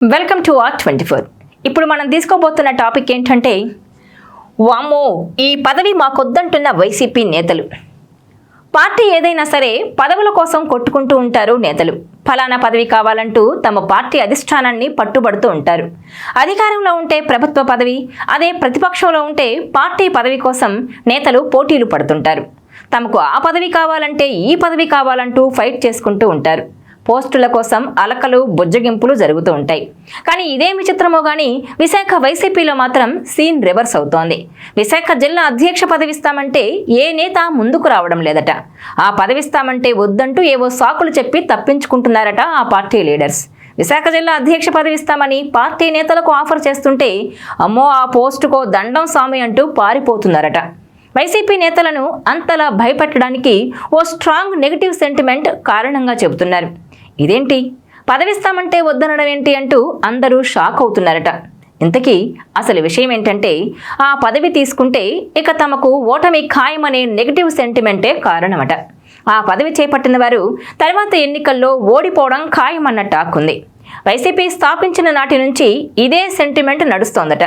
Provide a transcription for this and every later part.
Welcome to R24. ఇప్పుడు మనం తీసుకోబోతున్న topic ఏంటంటే, వామ్మో ఈ పదవి మాకొద్దంటున్న వైసీపీ నేతలు. పార్టీ ఏదైనా సరే పదవుల కోసం కొట్టుకుంటూ ఉంటారు నేతలు. ఫలానా పదవి కావాలంటూ తమ పార్టీ అధిష్టానాన్ని పట్టుబడుతూ ఉంటారు. అధికారంలో ఉంటే ప్రభుత్వ పదవి, అదే ప్రతిపక్షంలో ఉంటే పార్టీ పదవి కోసం నేతలు పోటీలు పడుతుంటారు. తమకు ఆ పదవి కావాలంటే ఈ పదవి కావాలంటూ ఫైట్ చేసుకుంటూ ఉంటారు. పోస్టుల కోసం అలకలు బుజ్జగింపులు జరుగుతూ ఉంటాయి. కానీ ఇదే విచిత్రమో గానీ విశాఖ వైసీపీలో మాత్రం సీన్ రివర్స్ అవుతోంది. విశాఖ జిల్లా అధ్యక్ష పదవిస్తామంటే ఏ నేత ముందుకు రావడం లేదట. ఆ పదవిస్తామంటే వద్దంటూ ఏవో సాకులు చెప్పి తప్పించుకుంటున్నారట ఆ పార్టీ లీడర్స్. విశాఖ జిల్లా అధ్యక్ష పదవిస్తామని పార్టీ నేతలకు ఆఫర్ చేస్తుంటే, అమ్మో ఆ పోస్టుకో దండం స్వామి అంటూ పారిపోతున్నారట. వైసీపీ నేతలను అంతలా భయపెట్టడానికి ఓ స్ట్రాంగ్ నెగిటివ్ సెంటిమెంట్ కారణంగా చెబుతున్నారు. ఇదేంటి, పదవిస్తామంటే వద్దనడం ఏంటి అంటూ అందరూ షాక్ అవుతున్నారట. ఇంతకీ అసలు విషయం ఏంటంటే, ఆ పదవి తీసుకుంటే ఇక తమకు ఓటమి ఖాయమనే నెగిటివ్ సెంటిమెంటే కారణమట. ఆ పదవి చేపట్టిన వారు తర్వాత ఎన్నికల్లో ఓడిపోవడం ఖాయమన్న టాక్ ఉంది. వైసీపీ స్థాపించిన నాటి నుంచి ఇదే సెంటిమెంట్ నడుస్తోందట.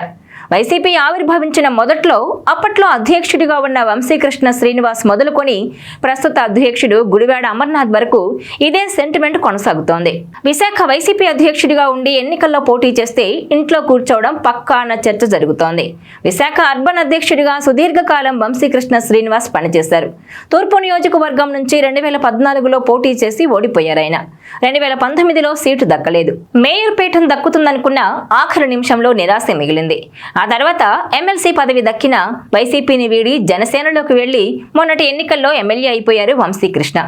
వైసీపీ ఆవిర్భవించిన మొదట్లో అప్పట్లో అధ్యక్షుడిగా ఉన్న వంశీకృష్ణ శ్రీనివాస్ మొదలుకొని ప్రస్తుత అధ్యక్షుడు గుడివాడ అమర్నాథ్ వరకు ఇదే సెంటిమెంట్ కొనసాగుతోంది. విశాఖ వైసీపీ అధ్యక్షుడిగా ఉండి ఎన్నికల్లో పోటీ చేస్తే ఇంట్లో కూర్చోవడం పక్కా అన్న చర్చ జరుగుతోంది. విశాఖ అర్బన్ అధ్యక్షుడిగా సుదీర్ఘకాలం వంశీకృష్ణ శ్రీనివాస్ పనిచేశారు. తూర్పు నియోజకవర్గం నుంచి 2014లో పోటీ చేసి ఓడిపోయారాయన. 2019లో సీటు దక్కలేదు. మేయర్ పీఠం దక్కుతుందనుకున్న ఆఖరి నిమిషంలో నిరాశ మిగిలింది. ఆ తర్వాత ఎమ్మెల్సీ పదవి దక్కిన వైసీపీని వీడి జనసేనలోకి వెళ్లి మొన్నటి ఎన్నికల్లో ఎమ్మెల్యే అయిపోయారు వంశీకృష్ణ.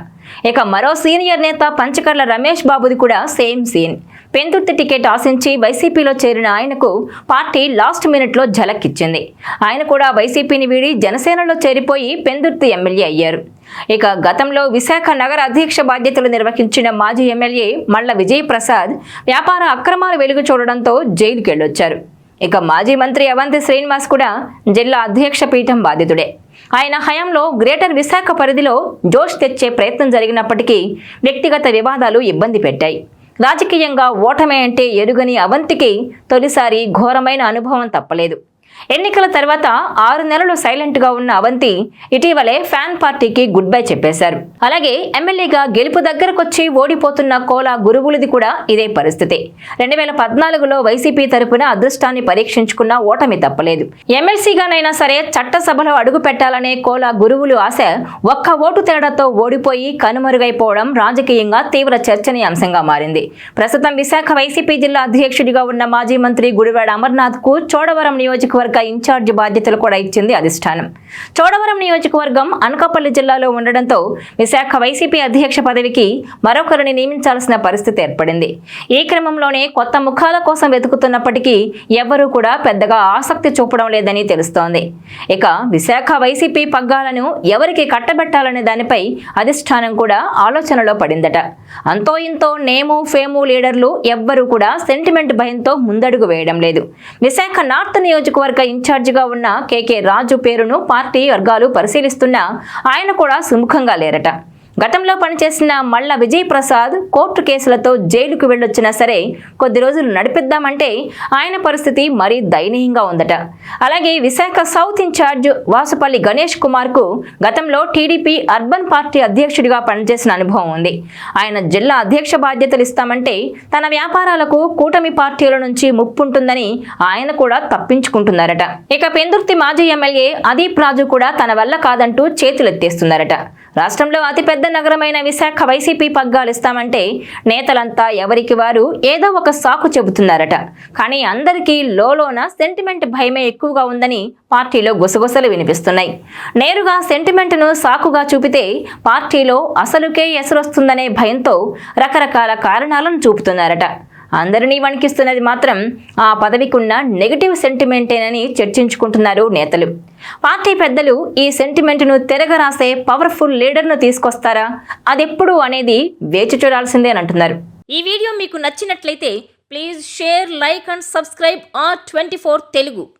ఇక మరో సీనియర్ నేత పంచకర్ల రమేష్ బాబుది కూడా సేమ్ సీన్. పెందుర్తి టికెట్ ఆశించి వైసీపీలో చేరిన ఆయనకు పార్టీ లాస్ట్ మినిట్లో ఝలక్ ఇచ్చింది. ఆయన కూడా వైసీపీని వీడి జనసేనలో చేరిపోయి పెందుర్తి ఎమ్మెల్యే అయ్యారు. ఇక గతంలో విశాఖ నగర అధ్యక్ష బాధ్యతలు నిర్వహించిన మాజీ ఎమ్మెల్యే మల్ల విజయ్ ప్రసాద్ వ్యాపార అక్రమాలు వెలుగు చూడడంతో జైలుకి వెళ్ళొచ్చారు. ఇక మాజీ మంత్రి అవంతి శ్రీనివాస్ కూడా జిల్లా అధ్యక్ష పీఠం బాధితుడే. ఆయన హయాంలో గ్రేటర్ విశాఖ పరిధిలో జోష్ తెచ్చే ప్రయత్నం జరిగినప్పటికీ వ్యక్తిగత వివాదాలు ఇబ్బంది పెట్టాయి. రాజకీయంగా ఓటమే అంటే ఎరుగని అవంతికి తొలిసారి ఘోరమైన అనుభవం తప్పలేదు. ఎన్నికల తర్వాత 6 నెలలు సైలెంట్ గా ఉన్న అవంతి ఇటీవలే ఫ్యాన్ పార్టీకి గుడ్ బై చెప్పేశారు. అలాగే ఎమ్మెల్యేగా గెలుపు దగ్గరకొచ్చి ఓడిపోతున్న కోలా గురువులది కూడా ఇదే పరిస్థితి. 2014లో వైసీపీ తరపున అదృష్టాన్ని పరీక్షించుకున్న ఓటమి తప్పలేదు. ఎమ్మెల్సీగానైనా సరే చట్టసభలో అడుగు పెట్టాలనే కోలా గురువులు ఆశ ఒక్క ఓటు తేడాతో ఓడిపోయి కనుమరుగైపోవడం రాజకీయంగా తీవ్ర చర్చనీయాంశంగా మారింది. ప్రస్తుతం విశాఖ వైసీపీ జిల్లా అధ్యక్షుడిగా ఉన్న మాజీ మంత్రి గుడివాడ అమర్నాథ్ కు చోడవరం నియోజకవర్గ ఇన్ఛార్జ్ బాధ్యతలు కూడా ఇచ్చింది అధిష్టానం. చోడవరం నియోజకవర్గం అనకాపల్లి జిల్లాలో ఉండడంతో విశాఖ వైసీపీ అధ్యక్ష పదవికి మరొకరిని నియమించాల్సిన పరిస్థితి ఏర్పడింది. ఈ క్రమంలోనే కొత్త ముఖాల కోసం వెతుకుతున్నప్పటికీ ఎవ్వరూ కూడా పెద్దగా ఆసక్తి చూపడం లేదని తెలుస్తోంది. ఇక విశాఖ వైసీపీ పగ్గాలను ఎవరికి కట్టబెట్టాలనే దానిపై అధిష్టానం కూడా ఆలోచనలో పడిందట. అంతో ఇంతో నేము ఫేము లీడర్లు ఎవ్వరూ కూడా సెంటిమెంట్ భయంతో ముందడుగు వేయడం లేదు. విశాఖ నార్త్ నియోజకవర్గ ఇన్ఛార్జిగా ఉన్న కేకే రాజు పేరును పార్టీ వర్గాలు పరిశీలిస్తున్నా ఆయన కూడా సుముఖంగా లేరట. గతంలో పనిచేసిన మల్ల విజయ్ ప్రసాద్ కోర్టు కేసులతో జైలుకు వెళ్ళొచ్చినా సరే కొద్ది రోజులు నడిపిద్దామంటే ఆయన పరిస్థితి మరీ దయనీయంగా ఉందట. అలాగే విశాఖ సౌత్ ఇన్ఛార్జ్ వాసుపల్లి గణేష్ కుమార్ కు గతంలో టీడీపీ అర్బన్ పార్టీ అధ్యక్షుడిగా పనిచేసిన అనుభవం ఉంది. ఆయన జిల్లా అధ్యక్ష బాధ్యతలు ఇస్తామంటే తన వ్యాపారాలకు కూటమి పార్టీల నుంచి ముప్పుంటుందని ఆయన కూడా తప్పించుకుంటున్నారట. ఇక పెందుర్తి మాజీ ఎమ్మెల్యే అదీప్ రాజు కూడా తన వల్ల కాదంటూ చేతులెత్తేస్తున్నారట. రాష్ట్రంలో అతిపెద్ద నగరమైన విశాఖ వైసీపీ పగ్గాలు ఇస్తామంటే నేతలంతా ఎవరికి వారు ఏదో ఒక సాకు చెబుతున్నారట. కానీ అందరికీ లోలోన సెంటిమెంట్ భయమే ఎక్కువగా ఉందని పార్టీలో గుసగుసలు వినిపిస్తున్నాయి. నేరుగా సెంటిమెంట్ను సాకుగా చూపితే పార్టీలో అసలుకే ఎసరొస్తుందనే భయంతో రకరకాల కారణాలను చూపుతున్నారట. అందరినీ వణికిస్తున్నది మాత్రం ఆ పదవికున్న నెగిటివ్ సెంటిమెంటేనని చర్చించుకుంటున్నారు నేతలు. పార్టీ పెద్దలు ఈ సెంటిమెంట్ను తిరగరాసే పవర్ఫుల్ లీడర్ను తీసుకొస్తారా, అదెప్పుడు అనేది వేచి చూడాల్సిందే అని అంటున్నారు. ఈ వీడియో మీకు నచ్చినట్లయితే please share, like and subscribe R24 Telugu.